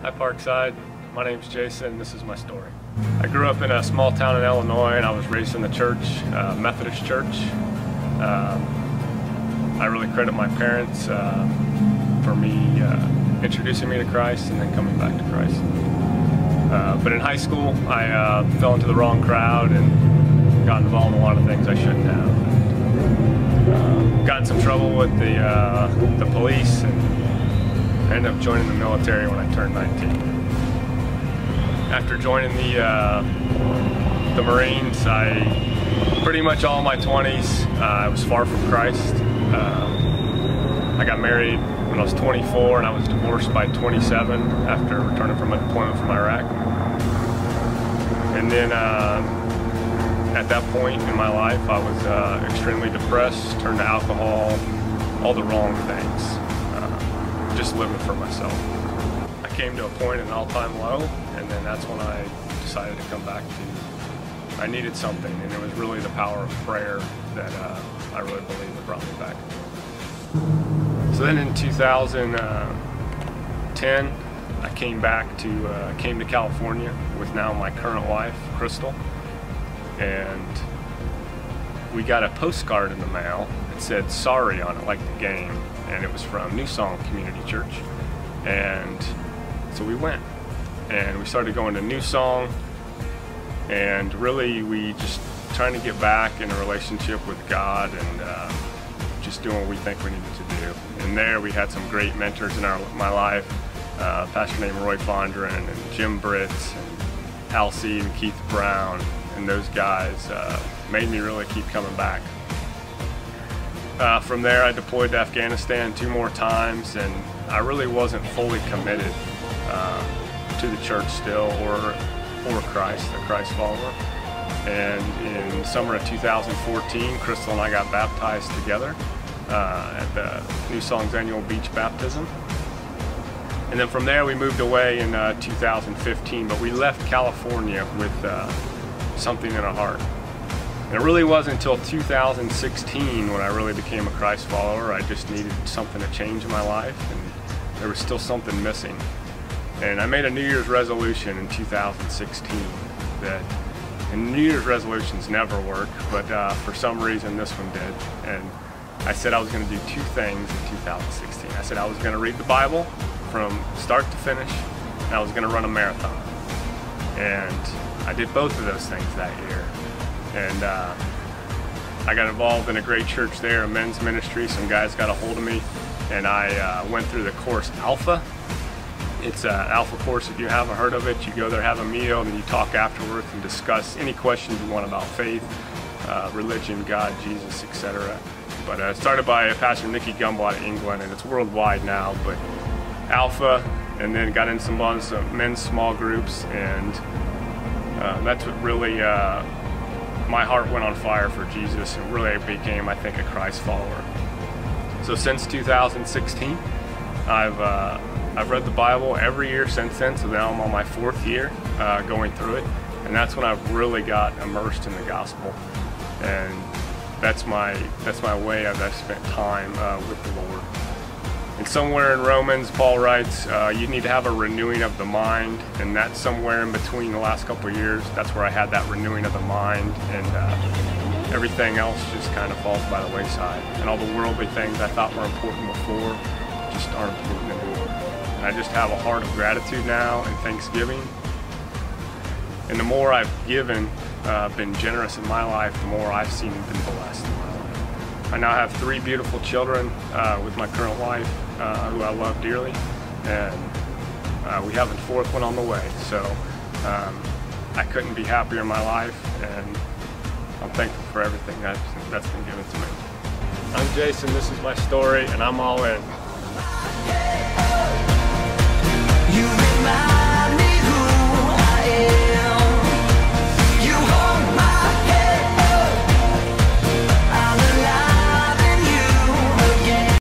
Hi Parkside, my name's Jason, this is my story. I grew up in a small town in Illinois and I was raised in the church, Methodist church. I really credit my parents for me introducing me to Christ and then coming back to Christ. But in high school I fell into the wrong crowd and got involved in a lot of things I shouldn't have. Got in some trouble with the police and I ended up joining the military when I turned 19. After joining the Marines, pretty much all my 20s, I was far from Christ. I got married when I was 24 and I was divorced by 27 after returning from a deployment from Iraq. And then at that point in my life, I was extremely depressed, turned to alcohol, all the wrong things. Just living for myself. I came to a point at an all-time low, and then that's when I decided to come back to. I needed something, and it was really the power of prayer that I really believe that brought me back. So then in 2010, I came to California with now my current wife, Crystal, and we got a postcard in the mail that said "sorry" on it, like the game. And it was from New Song Community Church. And so we went and we started going to New Song, and really we just trying to get back in a relationship with God and just doing what we think we needed to do. And there we had some great mentors in my life, a pastor named Roy Fondren and Jim Britz and Al Seed and Keith Brown, and those guys made me really keep coming back. From there I deployed to Afghanistan 2 more times, and I really wasn't fully committed to the church still or Christ, a Christ follower. And in summer of 2014, Crystal and I got baptized together at the New Song's annual beach baptism. And then from there we moved away in 2015, but we left California with something in our heart. And it really wasn't until 2016 when I really became a Christ follower. I just needed something to change in my life, and there was still something missing. And I made a New Year's resolution in 2016 and New Year's resolutions never work, but for some reason this one did. And I said I was going to do 2 things in 2016. I said I was going to read the Bible from start to finish, and I was going to run a marathon. And I did both of those things that year. And I got involved in a great church there, a men's ministry. Some guys got a hold of me, and I went through the course Alpha. It's an Alpha course. If you haven't heard of it, you go there, have a meal, and then you talk afterwards and discuss any questions you want about faith, religion, God, Jesus, etc. But it started by Pastor Nicky Gumbel out of England, and it's worldwide now. But Alpha, and then got into some men's small groups, and that's what really my heart went on fire for Jesus, and really became, I think, a Christ follower. So since 2016, I've read the Bible every year since then. So now I'm on my 4th year going through it, and that's when I've really got immersed in the gospel. And that's my way I've spent time with the Lord. And somewhere in Romans, Paul writes, you need to have a renewing of the mind, and that's somewhere in between the last couple of years. That's where I had that renewing of the mind, and everything else just kind of falls by the wayside. And all the worldly things I thought were important before just aren't important anymore. And I just have a heart of gratitude now and thanksgiving. And the more I've given, been generous in my life, the more I've seen and been blessed in my life. I now have 3 beautiful children with my current wife, who I love dearly, and we have a 4th one on the way. So I couldn't be happier in my life, and I'm thankful for everything that's been given to me. I'm Jason, this is my story, and I'm all in.